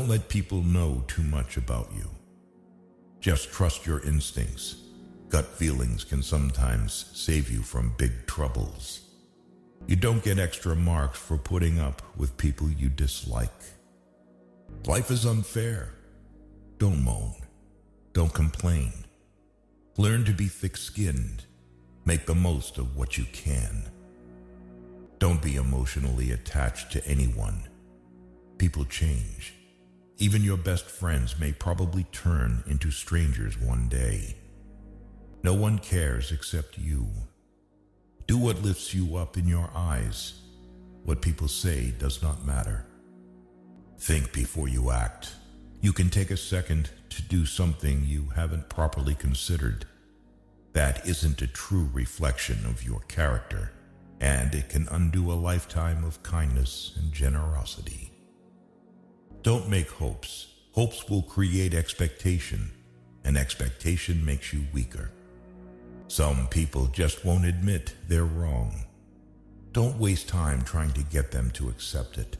Don't let people know too much about you. Just trust your instincts. Gut feelings can sometimes save you from big troubles. You don't get extra marks for putting up with people you dislike. Life is unfair. Don't moan. Don't complain. Learn to be thick-skinned. Make the most of what you can. Don't be emotionally attached to anyone. People change. Even your best friends may probably turn into strangers one day. No one cares except you. Do what lifts you up in your eyes. What people say does not matter. Think before you act. You can take a second to do something you haven't properly considered. That isn't a true reflection of your character, and it can undo a lifetime of kindness and generosity. Don't make hopes. Hopes will create expectation, and expectation makes you weaker. Some people just won't admit they're wrong. Don't waste time trying to get them to accept it.